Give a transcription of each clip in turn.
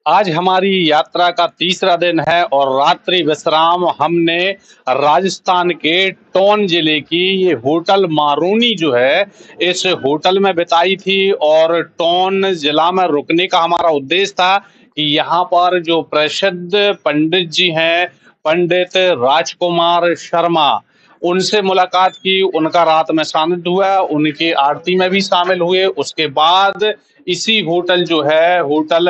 आज हमारी यात्रा का तीसरा दिन है और रात्रि विश्राम हमने राजस्थान के टोंक जिले की ये होटल मारूनी जो है इस होटल में बिताई थी। और टोंक जिला में रुकने का हमारा उद्देश्य था कि यहाँ पर जो प्रसिद्ध पंडित जी हैं, पंडित राजकुमार शर्मा, उनसे मुलाकात की, उनका रात में सानिध्य हुआ, उनकी आरती में भी शामिल हुए। उसके बाद इसी होटल जो है होटल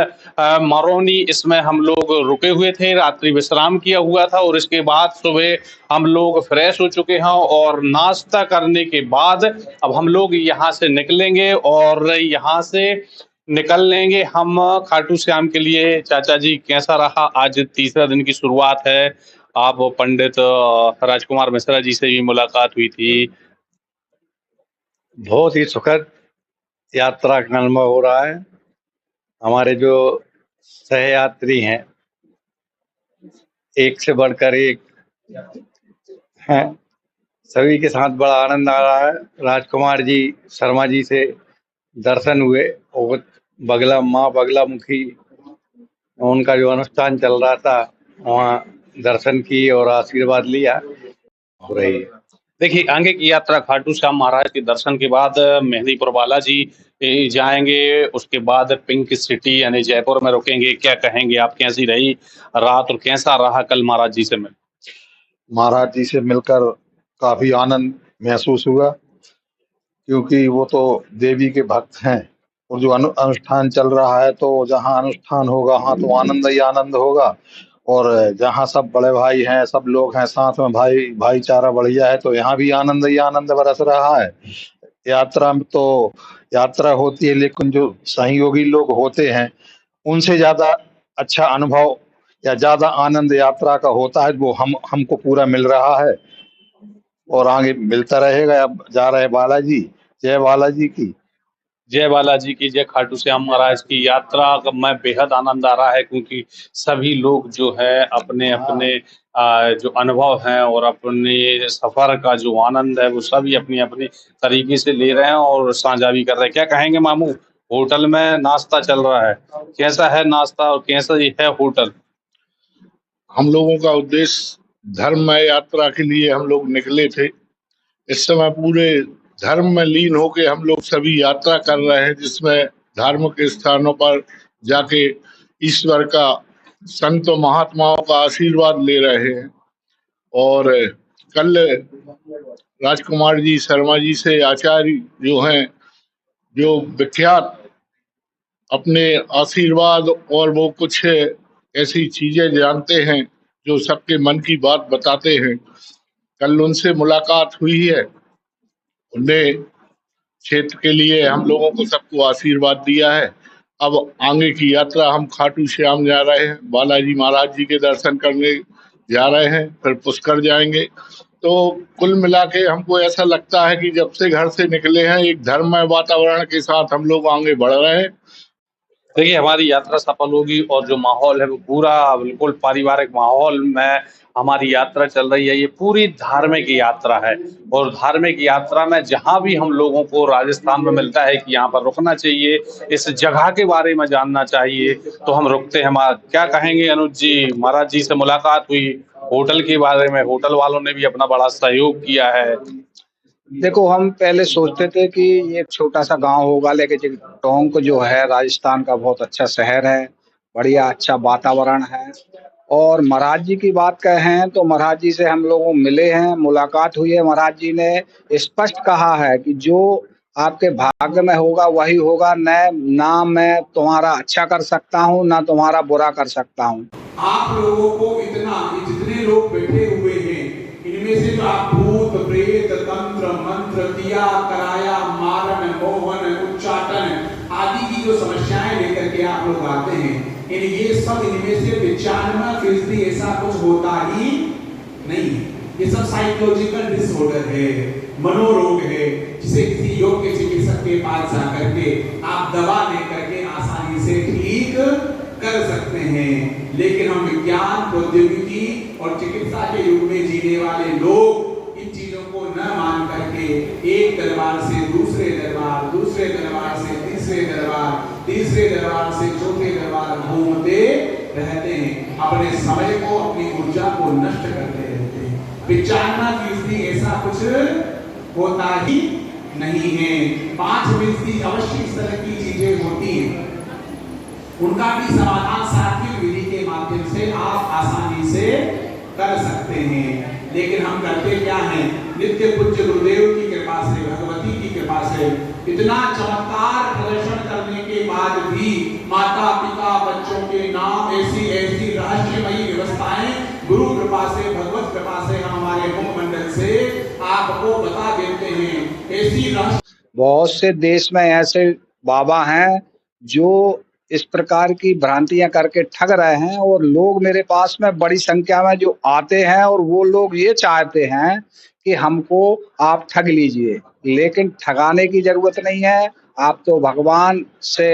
मरौनी, इसमें हम लोग रुके हुए थे, रात्रि विश्राम किया हुआ था। और इसके बाद सुबह हम लोग फ्रेश हो चुके हैं और नाश्ता करने के बाद अब हम लोग यहाँ से निकलेंगे और यहाँ से निकल लेंगे हम खाटू श्याम के लिए। चाचा जी, कैसा रहा आज तीसरा दिन की शुरुआत है? आप पंडित राजकुमार मिश्रा जी से भी मुलाकात हुई थी। बहुत ही सुखद यात्रा का अनुभव हो रहा है। हमारे जो सहयात्री हैं, एक से बढ़कर एक हैं, सभी के साथ बड़ा आनंद आ रहा है। राजकुमार जी शर्मा जी से दर्शन हुए और माँ बगलामुखी उनका जो अनुष्ठान चल रहा था वहाँ दर्शन किए और आशीर्वाद लिया। हो रही है। देखिए, आगे की यात्रा खाटू श्याम महाराज के दर्शन के बाद मेहंदीपुर बालाजी जाएंगे। उसके बाद पिंक सिटी यानी जयपुर में रुकेंगे। क्या कहेंगे आप, कैसी रही रात और कैसा रहा कल महाराज जी से मिल? महाराज जी से मिलकर काफी आनंद महसूस हुआ, क्योंकि वो तो देवी के भक्त हैं और जो अनुष्ठान चल रहा है, तो जहाँ अनुष्ठान होगा वहाँ तो आनंद ही आनंद होगा। और जहाँ सब बड़े भाई हैं, सब लोग हैं साथ में, भाईचारा बढ़िया है, तो यहाँ भी आनंद ही आनंद बरस रहा है। यात्रा में तो यात्रा होती है, लेकिन जो सहयोगी लोग होते हैं उनसे ज्यादा अच्छा अनुभव या ज्यादा आनंद यात्रा का होता है, वो हमको पूरा मिल रहा है और आगे मिलता रहेगा। अब जा रहे बालाजी, जय बालाजी की। जय बालाजी की जय। खाटू श्याम महाराज की यात्रा का मैं बेहद आनंद आ रहा है, क्योंकि सभी लोग जो है अपने अपने जो अनुभव हैं और अपने सफर का जो आनंद है वो सभी अपनी अपनी तरीके से ले रहे हैं और साझा भी कर रहे हैं। क्या कहेंगे मामू, होटल में नाश्ता चल रहा है, कैसा है नाश्ता और कैसा है होटल? हम लोगों का उद्देश्य धर्ममय यात्रा के लिए हम लोग निकले थे। इस समय पूरे धर्म में लीन होके हम लोग सभी यात्रा कर रहे हैं, जिसमें धार्मिक स्थानों पर जाके ईश्वर का, संतों महात्माओं का आशीर्वाद ले रहे हैं। और कल राजकुमार जी शर्मा जी से आचार्य जो हैं, जो विख्यात अपने आशीर्वाद और वो कुछ ऐसी चीजें जानते हैं जो सबके मन की बात बताते हैं, कल उनसे मुलाकात हुई है। उन्हें क्षेत्र के लिए हम लोगों को सबको आशीर्वाद दिया है। अब आगे की यात्रा हम खाटू श्याम जा रहे हैं, बालाजी महाराज जी के दर्शन करने जा रहे हैं, फिर पुष्कर जाएंगे। तो कुल मिला के हमको ऐसा लगता है कि जब से घर से निकले हैं, एक धर्ममय वातावरण के साथ हम लोग आगे बढ़ रहे हैं। देखिए, हमारी यात्रा सफल होगी और जो माहौल है वो पूरा बिल्कुल पारिवारिक माहौल में हमारी यात्रा चल रही है। ये पूरी धार्मिक यात्रा है और धार्मिक यात्रा में जहां भी हम लोगों को राजस्थान में मिलता है कि यहाँ पर रुकना चाहिए, इस जगह के बारे में जानना चाहिए, तो हम रुकते हैं। क्या कहेंगे अनुज जी, महाराज जी से मुलाकात हुई, होटल के बारे में होटल वालों ने भी अपना बड़ा सहयोग किया है। देखो, हम पहले सोचते थे कि ये एक छोटा सा गांव होगा, लेकिन टोंक जो है राजस्थान का बहुत अच्छा शहर है, बढ़िया अच्छा वातावरण है। और महाराज जी की बात कहें तो महाराज जी से हम लोग मिले हैं, मुलाकात हुई है। महाराज जी ने स्पष्ट कहा है कि जो आपके भाग्य में होगा वही होगा, ना मैं तुम्हारा अच्छा कर सकता हूँ ना तुम्हारा बुरा कर सकता हूँ। आप लोगों को जितने लोग बैठे हुए हैं, इनमें से जो आप भूत प्रेत तंत्र मंत्र दिया कराया मारण मोहन उच्चाटन आदि की जो समस्याएं लेकर के आप लोग आते हैं, ये सब इनमें से 95% ऐसा कुछ होता ही नहीं है। ये सब साइकोलॉजिकल डिसऑर्डर है, मनोरोग है, जिसे किसी योग के चिकित्सक के पास जाकर के आप दवा लेकर के आसानी से ठीक कर सकते हैं। लेकिन हम विज्ञान, प्रौद्योगिकी और चिकित्सा के युग में जीने वाले लोग इन चीजों को न मान करके एक दरबार से दूसरे दरबार, दूसरे दरबार से तीसरे दरबार, तीसरे दरबार से चौथे दरबार घूमते रहते हैं, अपने समय को, अपनी ऊर्जा को नष्ट करते रहते हैं। 95% ऐसा कुछ होता ही नहीं है। 5% अवश्य इस तरह की चीजें होती हैं, उनका भी समाधान सात्विक विधि के माध्यम से आप आसानी से कर सकते हैं। लेकिन हम करते क्या हैं? नित्य पूज्य गुरुदेव की कृपा से, भगवती की कृपा से इतना चमत्कार प्रदर्शन करने के बाद भी माता पिता बच्चों के नाम ऐसी ऐसी रहस्यमयी व्यवस्थाएं गुरु कृपा से, भगवत कृपा से हम हमारे मुखमंडल से आपको बता देते हैं। ऐसी बहुत से देश में ऐसे बाबा हैं जो इस प्रकार की भ्रांतियां करके ठग रहे हैं, और लोग मेरे पास में बड़ी संख्या में जो आते हैं और वो लोग ये चाहते हैं कि हमको आप ठग लीजिए, लेकिन ठगाने की जरूरत नहीं है। आप तो भगवान से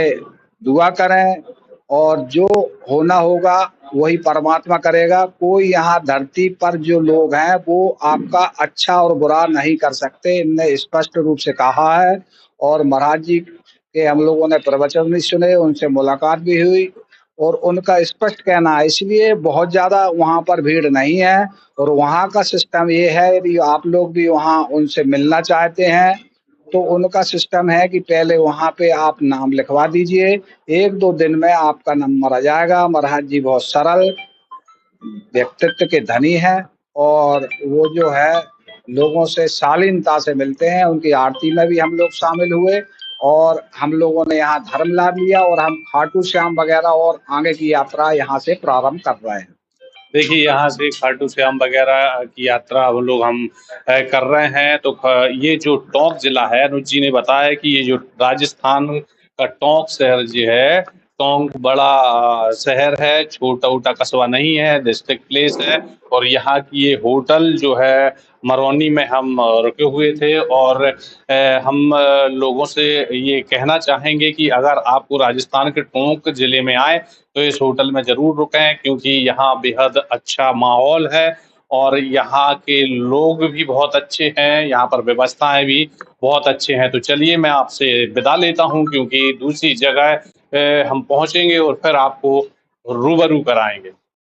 दुआ करें और जो होना होगा वही परमात्मा करेगा। कोई यहाँ धरती पर जो लोग हैं वो आपका अच्छा और बुरा नहीं कर सकते, इनने स्पष्ट रूप से कहा है। और महाराज जी के हम लोगों ने प्रवचन भी सुने, उनसे मुलाकात भी हुई और उनका स्पष्ट कहना है, इसलिए बहुत ज्यादा वहां पर भीड़ नहीं है। और वहां का सिस्टम ये है, यदि आप लोग भी वहां उनसे मिलना चाहते हैं तो उनका सिस्टम है कि पहले वहां पे आप नाम लिखवा दीजिए, 1-2 दिन में आपका नंबर आ जाएगा। महाराज जी बहुत सरल व्यक्तित्व के धनी है और वो जो है लोगों से शालीनता से मिलते हैं। उनकी आरती में भी हम लोग शामिल हुए और हम लोगों ने यहाँ धर्म लाभ लिया और हम खाटू श्याम वगैरह और आगे की यात्रा यहाँ से प्रारंभ कर रहे हैं। देखिए, यहाँ से खाटू श्याम वगैरह की यात्रा हम कर रहे हैं। तो ये जो टोंक जिला है, अनुज जी ने बताया कि ये जो राजस्थान का टोंक शहर जो है, टोंक बड़ा शहर है, छोटा उटा कस्बा नहीं है, डिस्ट्रिक्ट प्लेस है। और यहाँ की ये होटल जो है मरौनी में हम रुके हुए थे। और हम लोगों से ये कहना चाहेंगे कि अगर आपको राजस्थान के टोंक जिले में आए तो इस होटल में जरूर रुकें, क्योंकि यहाँ बेहद अच्छा माहौल है और यहाँ के लोग भी बहुत अच्छे हैं, यहाँ पर व्यवस्थाएं भी बहुत अच्छे हैं। तो चलिए मैं आपसे विदा लेता हूँ, क्योंकि दूसरी जगह हम पहुँचेंगे और फिर आपको रूबरू कराएंगे।